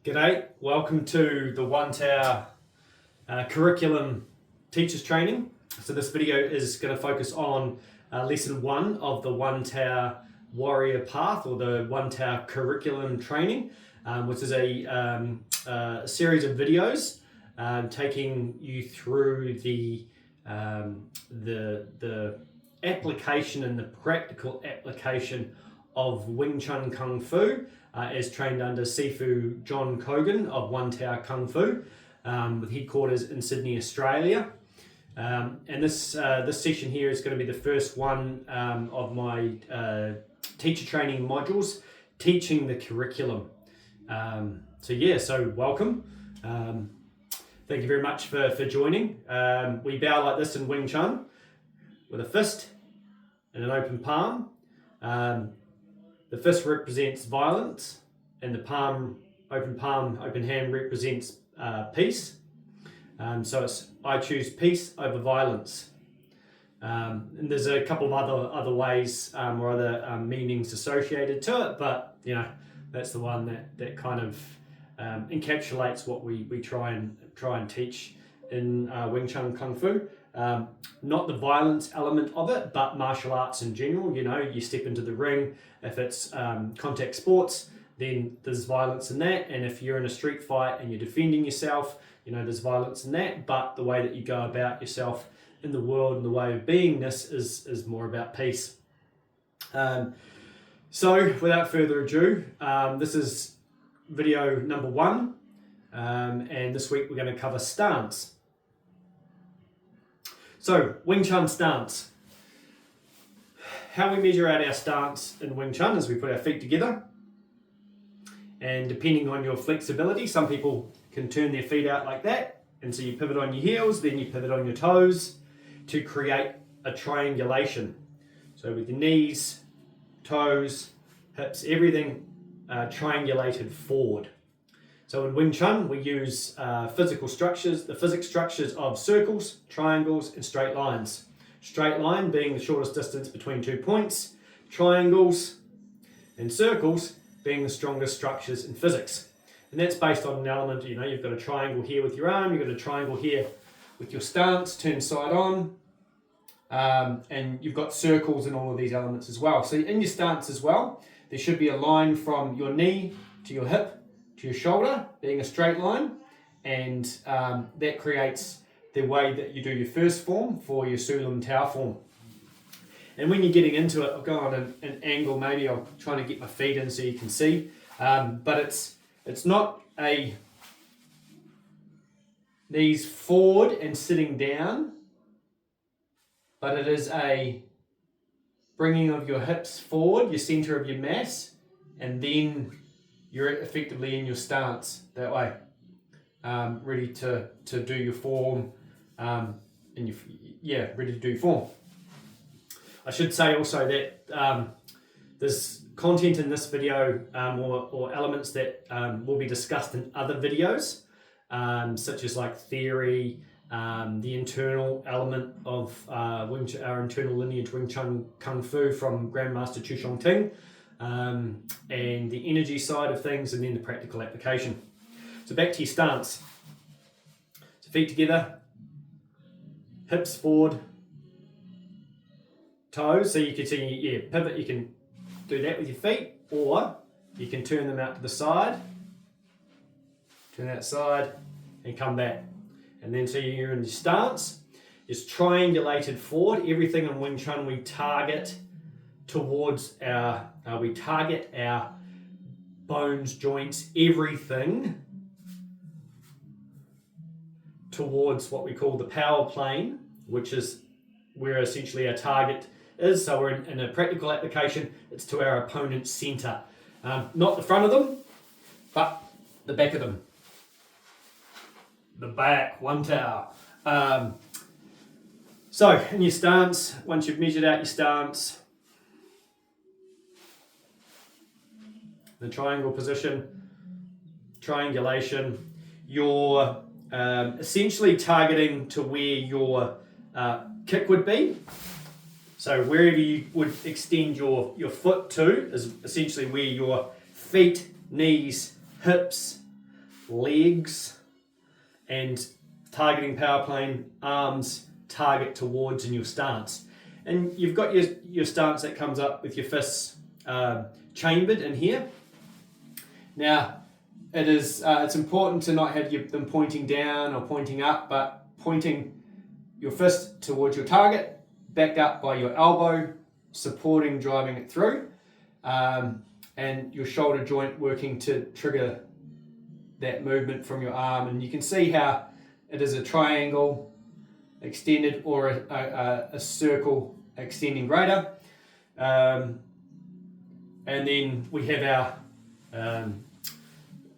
G'day, welcome to the One Tower curriculum teachers training. So this video is going to focus on lesson 1 of the One Tower warrior path, or the One Tower curriculum training, which is a series of videos taking you through the application and the practical application of Wing Chun Kung Fu as trained under Sifu John Kogan of One Tower Kung Fu, with headquarters in Sydney, Australia. And this session here is going to be the first one of my teacher training modules, teaching the curriculum. So welcome. Thank you very much for joining. We bow like this in Wing Chun, with a fist and an open palm. The fist represents violence, and the palm, open hand represents peace. So it's I choose peace over violence. And there's a couple of other ways or other meanings associated to it, but you know, that's the one that kind of encapsulates what we try and teach in Wing Chun Kung Fu. Not the violence element of it, but martial arts in general. You know, you step into the ring. If it's contact sports, then there's violence in that. And if you're in a street fight and you're defending yourself, you know, there's violence in that. But the way that you go about yourself in the world and the way of beingness is more about peace. So without further ado, this is video number 1. And this week we're going to cover stance. So, Wing Chun stance. How we measure out our stance in Wing Chun is we put our feet together, and depending on your flexibility, some people can turn their feet out like that, and so you pivot on your heels, then you pivot on your toes to create a triangulation. So with your knees, toes, hips, everything triangulated forward. So in Wing Chun, we use physical structures, the physics structures of circles, triangles, and straight lines. Straight line being the shortest distance between 2 points, triangles and circles being the strongest structures in physics. And that's based on an element, you know, you've got a triangle here with your arm, you've got a triangle here with your stance, turn side on, and you've got circles in all of these elements as well. So in your stance as well, there should be a line from your knee to your hip, to your shoulder, being a straight line, and that creates the way that you do your first form for your Sulam Tau form. And when you're getting into it, I'll go on an angle, maybe I'll try to get my feet in so you can see, but it's not a knees forward and sitting down, but it is a bringing of your hips forward, your center of your mass, and then you're effectively in your stance that way, ready to do your form, ready to do your form. I should say also that there's content in this video or elements that will be discussed in other videos, such as like theory, the internal element of our internal lineage Wing Chun Kung Fu from Grandmaster Chu Shong Ting, and the energy side of things, and then the practical application. So back to your stance. So feet together, hips forward, toes. So you can see, pivot. You can do that with your feet, or you can turn them out to the side, turn that side, and come back. And then so you're in your stance. It's triangulated forward. Everything in Wing Chun we target towards our bones, joints, everything towards what we call the power plane, which is where essentially our target is. So we're in a practical application, it's to our opponent's center. Not the front of them, but the back of them. The back, One Tower. So in your stance, once you've measured out your stance, the triangle position, triangulation, you're essentially targeting to where your kick would be. So wherever you would extend your foot to is essentially where your feet, knees, hips, legs, and targeting power plane, arms, target towards in your stance. And you've got your stance that comes up with your fists chambered in here. Now, it's important to not have them pointing down or pointing up, but pointing your fist towards your target, backed up by your elbow, supporting, driving it through, and your shoulder joint working to trigger that movement from your arm. And you can see how it is a triangle extended or a circle extending greater. And then we have our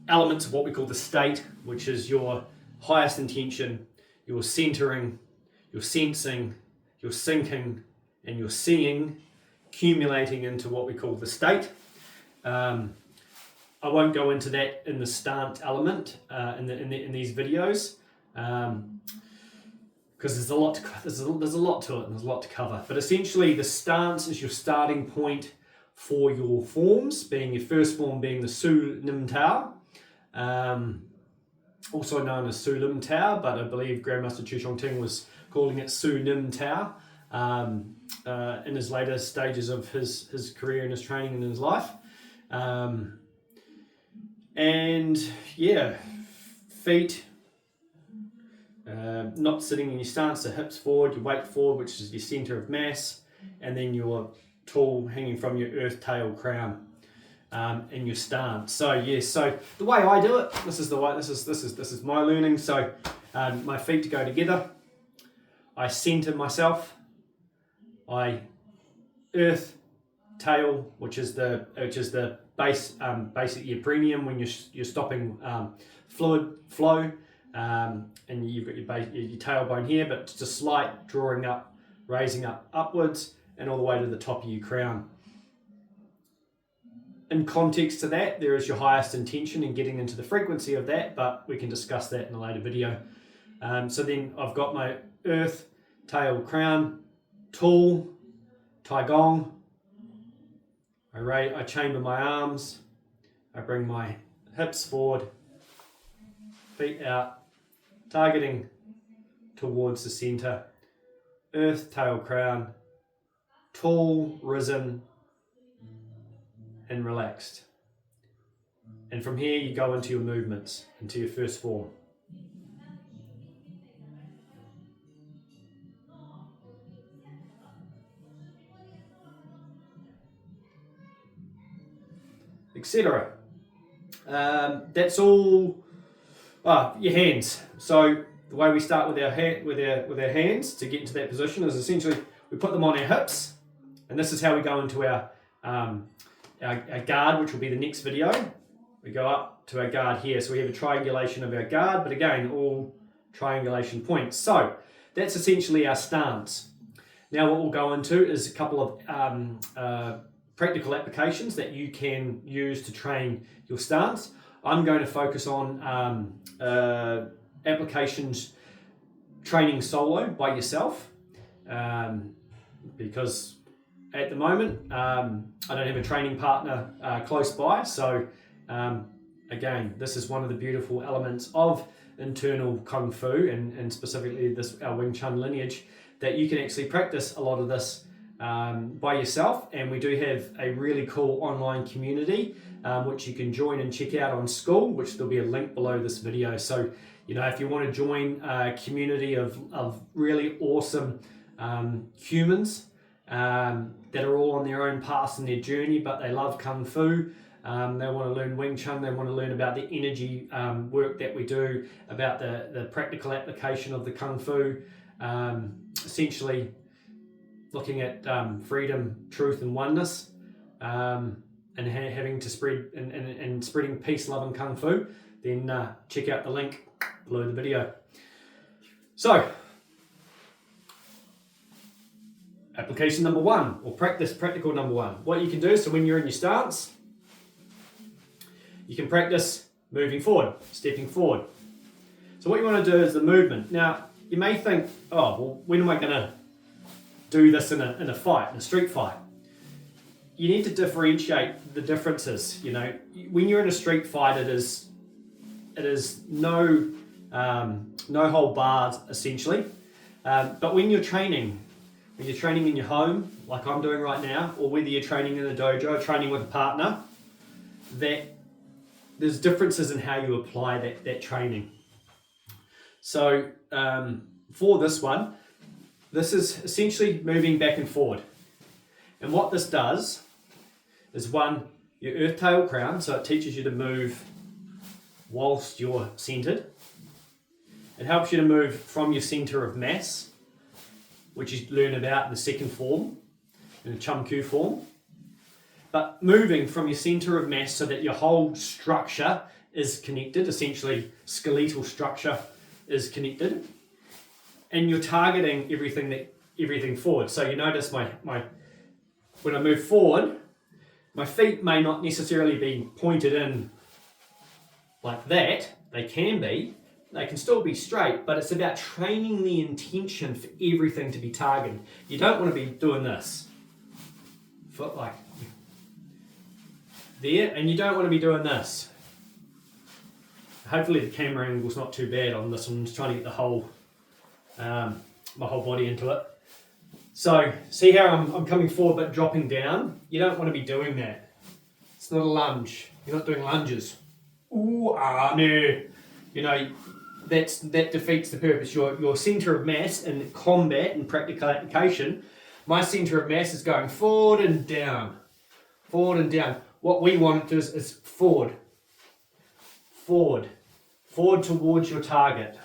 elements of what we call the state, which is your highest intention, your centering, your sensing, your syncing, and your seeing, accumulating into what we call the state. I won't go into that in the stance element in these videos, because there's a lot to it and there's a lot to cover. But essentially, the stance is your starting point for your forms, being your first form being the Su Nim Tao, also known as Su Lim Tao, but I believe Grandmaster Chu Shong Ting was calling it Su Nim Tao in his later stages of his career and his training and his life. And yeah, feet not sitting in your stance, the hips forward, your weight forward, which is your center of mass, and then your tool hanging from your earth tail crown in your stance. So yes, so the way I do it, this is my learning. So my feet to go together, I center myself, I earth tail, which is the base, basically your premium when you're stopping fluid flow, and you've got your tailbone here, but just a slight drawing up, raising up upwards, and all the way to the top of your crown. In context to that, there is your highest intention and getting into the frequency of that, but we can discuss that in a later video. So then I've got my earth, tail, crown, tool, tai gong. I chamber my arms. I bring my hips forward, feet out, targeting towards the center. Earth, tail, crown, tall, risen, and relaxed. And from here you go into your movements, into your first form. Etc. That's all. Your hands. So the way we start with our hands to get into that position is essentially we put them on our hips, and this is how we go into our guard, which will be the next video. We go up to our guard here, so we have a triangulation of our guard, but again, all triangulation points. So that's essentially our stance. Now what we'll go into is a couple of practical applications that you can use to train your stance. I'm going to focus on applications training solo by yourself, because at the moment I don't have a training partner close by. So again, this is one of the beautiful elements of internal Kung Fu and specifically our Wing Chun lineage, that you can actually practice a lot of this by yourself. And we do have a really cool online community which you can join and check out on School, which there'll be a link below this video. So if you want to join a community of really awesome humans that are all on their own paths in their journey, but they love Kung Fu, they want to learn Wing Chun, they want to learn about the energy work that we do, about the practical application of the Kung Fu, essentially looking at freedom, truth, and oneness, and having to spread and spreading peace, love, and Kung Fu, then check out the link below the video. So, application number one, or practical number one. What you can do, so when you're in your stance, you can practice moving forward, stepping forward. So what you want to do is the movement. Now, you may think, oh, well, when am I going to do this in a fight, in a street fight? You need to differentiate the differences. When you're in a street fight, it is It is no hold bars essentially. But when you're training in your home, like I'm doing right now, or whether you're training in a dojo, training with a partner, that there's differences in how you apply that training. So for this one, this is essentially moving back and forward. And what this does is one, your earth tail crown, so it teaches you to move whilst you're centered. It helps you to move from your center of mass, which you learn about in the second form, in the Chum Q form. But moving from your center of mass so that your whole structure is connected, essentially skeletal structure is connected, and you're targeting everything forward. So you notice my when I move forward, my feet may not necessarily be pointed in like that. They can still be straight, but it's about training the intention for everything to be targeted. You don't want to be doing this, foot like there, and you don't want to be doing this. Hopefully the camera angle's not too bad on this one. I'm just trying to get the whole, my whole body into it. So see how I'm coming forward but dropping down? You don't want to be doing that. It's not a lunge. You're not doing lunges. Ooh, ah, no. You know, that defeats the purpose. Your center of mass in combat and practical application, my center of mass is going forward and down. Forward and down. What we want to do is forward. Forward. Forward towards your target.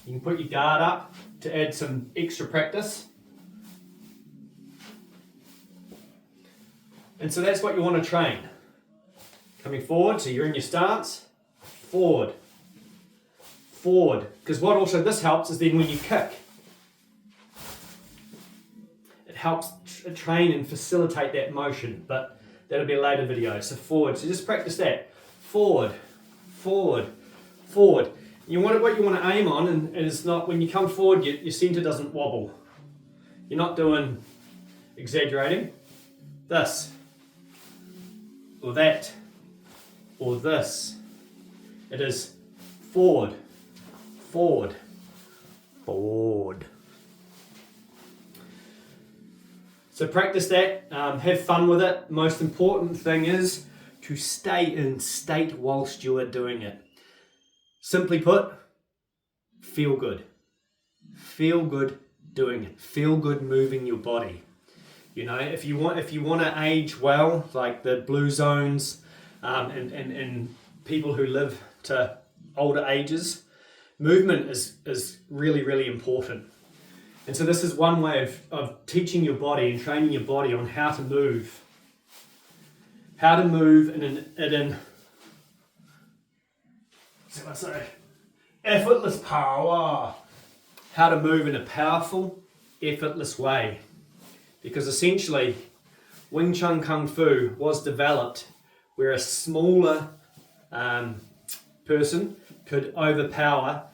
You can put your guard up to add some extra practice. And so that's what you want to train. Coming forward, so you're in your stance. Forward. Forward. Because what also this helps is then when you kick, it helps train and facilitate that motion. But that'll be a later video. So forward. So just practice that. Forward. Forward. Forward. What you want to aim on is not when you come forward, your center doesn't wobble. You're not doing exaggerating. This. Or that. Or this. It is forward. Forward. Forward. So practice that, have fun with it. Most important thing is to stay in state whilst you are doing it. Simply put, feel good. Feel good doing it. Feel good moving your body. You know, if you want to age well, like the blue zones, and people who live to older ages, movement is really, really important. And so this is one way of teaching your body and training your body on how to move. How to move effortless power. How to move in a powerful, effortless way. Because essentially, Wing Chun Kung Fu was developed where a smaller person could overpower,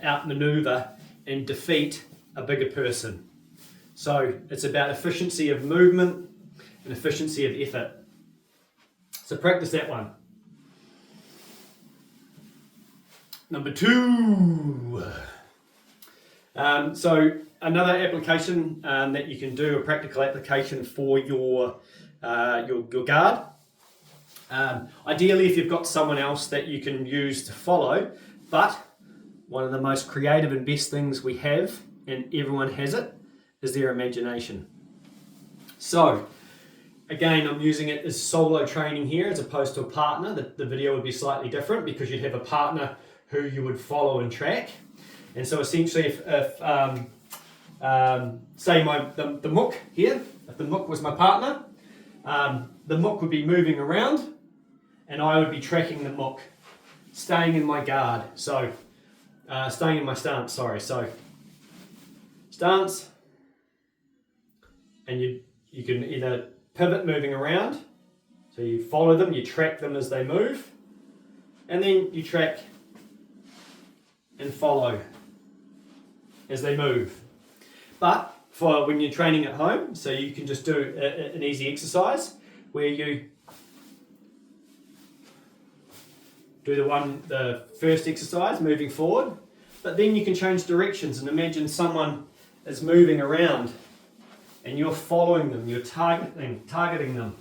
outmaneuver, and defeat a bigger person. So it's about efficiency of movement and efficiency of effort. So practice that one. Number 2. So another application that you can do, a practical application for your guard. Ideally, if you've got someone else that you can use to follow, but one of the most creative and best things we have, and everyone has it, is their imagination. So, again, I'm using it as solo training here as opposed to a partner. The video would be slightly different because you'd have a partner who you would follow and track. And so essentially, if say the mook here, if the mook was my partner, the mook would be moving around and I would be tracking the mook, staying in my guard. So, staying in my stance, sorry. So, stance, and you can either pivot moving around, so you follow them, you track them as they move, and then you track and follow as they move. But for when you're training at home, so you can just do an easy exercise where you do the first exercise, moving forward, but then you can change directions and imagine someone is moving around and you're following them, you're targeting them.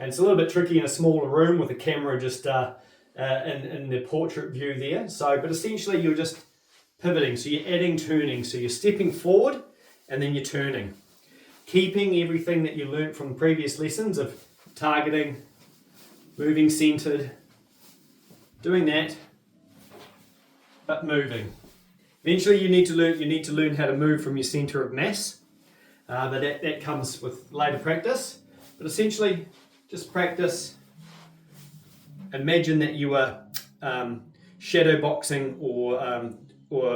And it's a little bit tricky in a smaller room with the camera just in the portrait view there. But essentially you're just pivoting. So you're adding turning. So you're stepping forward and then you're turning. Keeping everything that you learnt from previous lessons of targeting, moving centered, doing that, but moving. Eventually you need to learn how to move from your center of mass. But that comes with later practice. But essentially, just practice. Imagine that you are shadow boxing or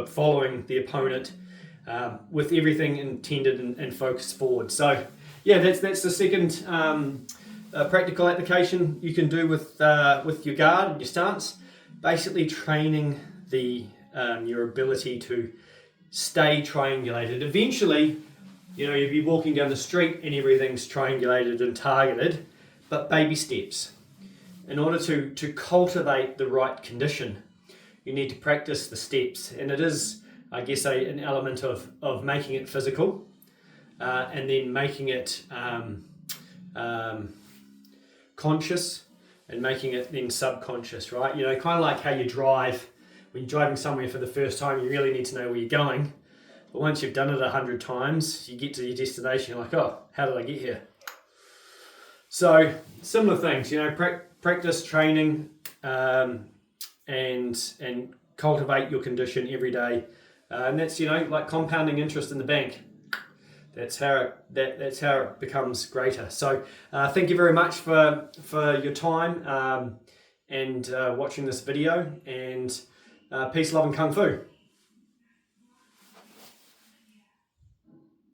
following the opponent with everything intended and focused forward. So yeah, that's the second practical application you can do with your guard and your stance. Basically training your ability to stay triangulated. Eventually, you'll be walking down the street and everything's triangulated and targeted, but baby steps. In order to cultivate the right condition, you need to practice the steps, and it is, I guess, an element of making it physical, and then making it conscious, and making it then subconscious, right? Kind of like how you drive. When you're driving somewhere for the first time, you really need to know where you're going. But once you've done it 100 times, you get to your destination, you're like, oh, how did I get here? So similar things, practice, training, and cultivate your condition every day. And that's, like compounding interest in the bank. That's how it becomes greater. So thank you very much for your time and watching this video, and peace, love, and Kung Fu.